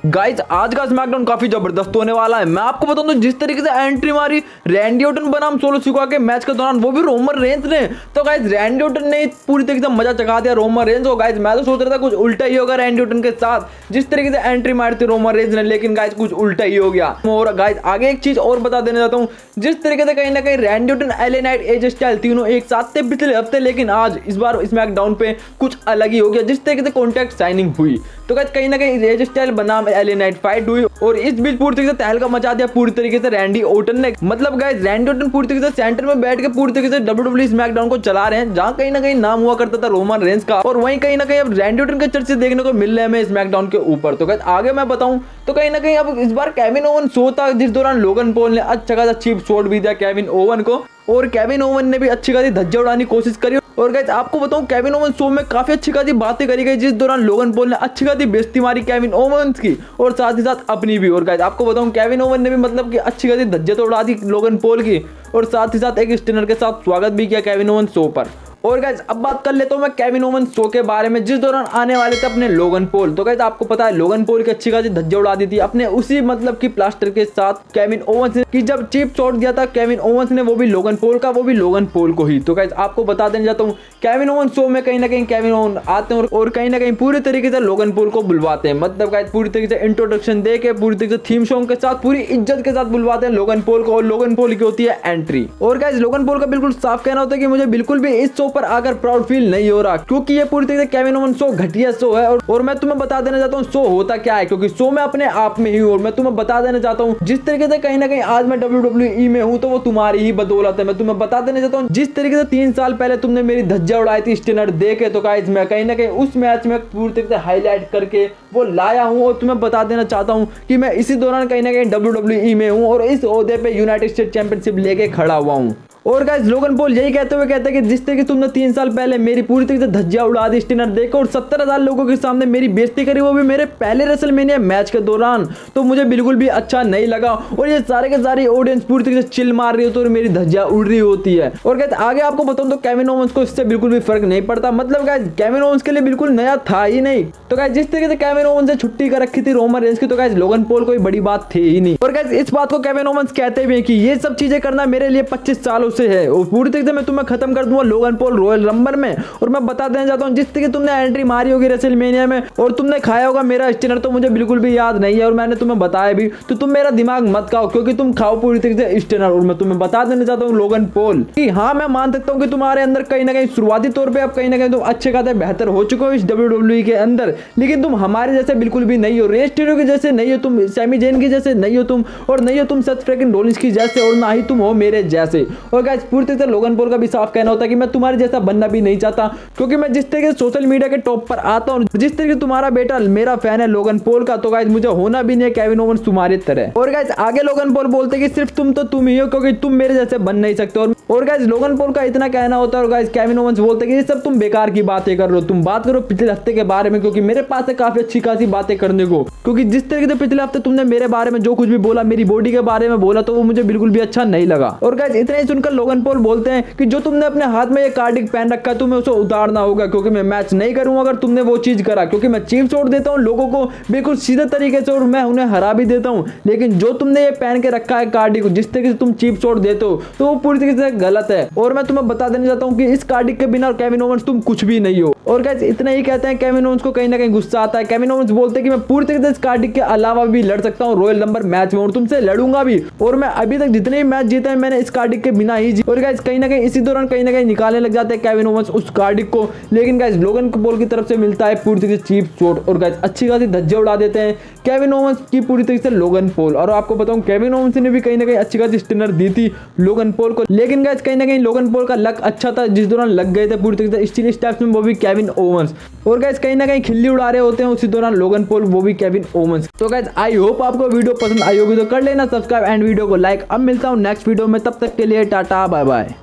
Guys आज का SmackDown काफी जबरदस्त होने वाला है। मैं आपको बताऊं तो जिस तरीके से एंट्री मारी रैंडी ऑर्टन बनाम सोलो सिकोआ के मैच के दौरान, वो भी रोमन रेंज ने, तो गाइस रैंडी ऑर्टन ने पूरी तरीके से मजा चखा दिया रोमन रेंज को। गाइस मैं तो सोच रहा था कुछ उल्टा ही होगा रैंडी ऑर्टन के साथ, जिस तरीके से एंट्री मारी थी रोमन रेंज ने, लेकिन गाइस कुछ उल्टा ही हो गया। और गाइस आगे एक चीज और बता देना चाहता हूँ, जिस तरीके से कहीं ना कहीं रैंडी ऑर्टन, एले नाइट, एजे स्टाइल तीनों एक साथ थे पिछले हफ्ते, लेकिन आज इस बार स्मैकडाउन पे कुछ अलग ही हो गया। जिस तरीके से कॉन्ट्रैक्ट साइनिंग हुई तो गाइस कहीं ना कहीं एजे स्टाइल बनाम एले नाइट फाइट हुई और इस बीच पूरी तरीके से तहलका मचा दिया पूरी तरीके से रैंडी ऑर्टन ने। मतलब गाइस रैंडी ऑर्टन पूरी तरीके से सेंटर में बैठ के पूरी तरीके से WWE स्मैकडाउन को चला रहे हैं, जहां कहीं ना कहीं नाम हुआ करता था रोमन रेंज का, और वहीं कहीं ना कहीं अब रैंडी ऑर्टन के चर्चे देखने को मिल रहे हैं हमें स्मैकडाउन के ऊपर। तो गाइस आगे मैं बताऊं तो कहीं ना कहीं अब इस बार केविन ओवन शो था, जिस दौरान लोगन पॉल ने अच्छा खासा चीप शॉट भी दिया केविन ओवन को, और केविन ओवन ने भी अच्छी खासी धज्जियां उड़ाने की कोशिश करी। और गाइस आपको बताऊं केविन ओवन शो में काफी अच्छी खासी बातें करी गई, जिस दौरान लोगन पॉल ने अच्छी खासी बेइज्जती मारी केविन ओवन की और साथ ही साथ अपनी भी। और गाइस आपको बताऊं केविन ओवन ने भी मतलब कि अच्छी खासी धज्जियां तो उड़ा दी लोगन पॉल की, और साथ ही साथ एक स्टिनर के साथ स्वागत भी किया केविन ओवन शो पर। और गाइस अब बात कर लेता हूं मैं केविन ओवन शो के बारे में, जिस दौरान आने वाले थे अपने लोगन पॉल। तो गाइस आपको पता है लोगन पॉल की अच्छी खासी धज्जियां उड़ा दी थी अपने उसी मतलब की प्लास्टर के साथ केविन ओवंस ने, कि जब चीप शॉट दिया था केविन ओवंस ने, वो भी लोगन पॉल का, वो भी लोगन पॉल को ही। तो गाइस आपको बता देना चाहता हूं केविन ओवन शो में कहीं ना कहीं केविन ओवन आते हैं और कहीं ना कहीं पूरी तरीके से लोगन पॉल को बुलवाते हैं। मतलब गाइस पूरी तरीके से इंट्रोडक्शन दे के पूरी तरीके से थीम सॉन्ग के साथ पूरी इज्जत के साथ बुलवाते हैं लोगन पॉल को, और लोगन पॉल की होती है एंट्री। और गाइस लोगन पॉल का बिल्कुल साफ कहना होता है कि मुझे बिल्कुल भी इस शो पर आकर प्राउड फील नहीं हो रहा, क्योंकि ये पूरी तरीके से केविन ओवन शो घटिया शो है। और मैं तुम्हें बता देना चाहता हूँ शो होता क्या है, क्योंकि शो में अपने आप में ही हूँ। और मैं तुम्हें बता देना चाहता हूँ जिस तरीके से कहीं ना कहीं आज मैं WWE में हूँ, तो वो तुम्हारी ही बदौलत है। मैं तुम्हें बता देना चाहता हूँ जिस तरीके से 3 साल पहले तुमने मेरी धज्जियां उड़ाई थी स्टिनर देके, तो गाइस मैं कहीं ना कहीं उस मैच में पूरी तरीके से हाईलाइट करके वो लाया हूँ। और तुम्हें बता देना चाहता हूँ कि मैं इसी दौरान कहीं ना कहीं WWE में हूँ और इस ओहदे पे यूनाइटेड स्टेट चैंपियनशिप लेके खड़ा हुआ हूँ। और गाइस लोगन पॉल यही कहते हुए कहते हैं कि जिस तरीके तुमने 3 साल पहले मेरी पूरी तरीके से धज्जियां उड़ा दी स्टिनर देखो और 70,000 लोगों के सामने मेरी बेइज्जती करी, वो भी मेरे पहले रेसलमेनिया मैच के दौरान, तो मुझे बिल्कुल भी अच्छा नहीं लगा। और ये सारे के सारी ऑडियंस पूरी तरीके से चिल मार रही होती है और मेरी धज्जियां उड़ रही होती है। और गाइस आगे आपको बताऊं तो केविन ओवंस को इससे बिल्कुल भी फर्क नहीं पड़ता। मतलब गाइस केविन ओवंस के लिए बिल्कुल नया था ही नहीं। तो गाइस जिस तरीके से केविन ओवंस से छुट्टी कर रखी थी रोमन रेंज की, तो गाइस लोगन पॉल कोई बड़ी बात थी ही नहीं। और गाइस इस बात को केविन ओवंस कहते भी हैं कि ये सब चीजें करना मेरे लिए 25 सालों से है और पूरी तरीके से मैं तुम्हें खत्म कर दूंगा लोगन पॉल रॉयल रंबल में। और मैं बता देना चाहता हूं जिस तरीके तुमने एंट्री मारी होगी रेसलमेनिया में और तुमने खाया होगा मेरा स्टिनर, तो मुझे बिल्कुल भी याद नहीं है और मैंने तुम्हें बताया भी, तो तुम मेरा दिमाग मत खाओ क्योंकि तुम खाओ पूरी तरीके से स्टिनर। और मैं तुम्हें बता देना चाहता हूँ लोगन पॉल कि हाँ मैं मान सकता हूँ कि तुम्हारे अंदर कहीं ना कहीं शुरुआती तौर पर अब कहीं ना कहीं तुम अच्छे खासे बेहतर हो चुके हो इस WWE के अंदर, लेकिन तुम हमारे जैसे बिल्कुल भी नहीं हो, रे मिस्टीरियो के जैसे नहीं हो तुम, सैमी जेन की जैसे नहीं हो तुम, और नहीं हो तुम सेथ फ्रीकिंग रॉलिंस की जैसे, और ना ही तुम हो मेरे जैसे। और गाइस पूरी तरह से लोगन पॉल का भी साफ कहना होता है कि मैं तुम्हारे जैसा बनना भी नहीं चाहता, क्योंकि मैं जिस तरीके से सोशल मीडिया के टॉप पर आता हूँ, जिस तरीके तुम्हारा बेटा मेरा फैन है लोगन पॉल का, तो गाइस मुझे होना भी नहीं है केविन ओवंस तुम्हारी तरह। और गाइस आगे लोगन पॉल बोलते कि सिर्फ तुम तो तुम ही हो क्योंकि तुम मेरे जैसे बन नहीं सकते। और गाइस लोगन पॉल का इतना कहना होता है, और गाइस केविन ओवंस बोलते कि ये सब तुम बेकार की बातें कर रहे हो, तुम बात करो पिछले हफ्ते के बारे में, क्योंकि मेरे पास है काफी अच्छी खासी बातें करने को, क्योंकि जिस तरीके से पिछले हफ्ते तुमने मेरे बारे में जो कुछ भी बोला, मेरी बॉडी के बारे में बोला, तो वो मुझे बिल्कुल भी अच्छा नहीं लगा। और गाइस इतना ही सुनकर लोगन पॉल बोलते हैं कि जो तुमने अपने हाथ में ये कार्डिक पहन रखा है तुम्हें उसे उतारना होगा, क्योंकि मैं मैच नहीं करूंगा अगर तुमने वो चीज करा, क्योंकि मैं चीप शॉट देता हूं लोगों को बिल्कुल सीधे तरीके से और मैं उन्हें हरा भी देता हूं, लेकिन जो तुमने ये पहन के रखा है कार्डिक, जिस तरीके से तुम चीप शॉट देते हो तो वो पूरी तरीके से गलत है। और मैं तुम्हें बता देना चाहता हूं कि इस कार्डिक के बिना केविन ओवंस तुम कुछ भी नहीं हो। और गाइस इतना ही कहते हैं, केविन ओवंस को कहीं ना कहीं गुस्सा आता है। केविन ओवंस बोलते हैं कि मैं पूरी तरीके से इस कार्डिक के अलावा भी लड़ सकता हूं रॉयल नंबर मैच में, और तुमसे लड़ूंगा भी, और मैं अभी तक जितने भी मैच जीते हैं मैंने इस कार्डिक के बिना ही जीते। और गाइस कहीं ना कहीं इसी दौरान कहीं ना कहीं निकालने लग जाते हैं केविन ओवंस उस कार्डिक को, लेकिन गाइस लोगन पॉल की तरफ से मिलता है पूरी तरीके से चीप शॉट, और गाइस अच्छी खासी धज्जियां उड़ा देते हैं केविन ओवंस की पूरी तरीके से लोगन पॉल। और आपको बताऊं केविन ओवंस ने भी कहीं ना कहीं अच्छी खासी स्टिनर दी थी लोगन पॉल को, लेकिन गाइस कहीं ना कहीं लोगन पॉल का लक अच्छा था, जिस दौरान लग गए थे पूरी तरीके से स्टील स्टैप्स में, वो भी केविन ओवंस। और गाइस कहीं ना कहीं खिल्ली उड़ा रहे होते हैं उसी दौरान लोगन पॉल, वो भी केविन ओवंस। तो गाइस आई होप आपको वीडियो पसंद आई होगी, तो कर लेना सब्सक्राइब एंड वीडियो को लाइक। अब मिलता हूं नेक्स्ट वीडियो में, तब तक के लिए टाटा बाय बाय।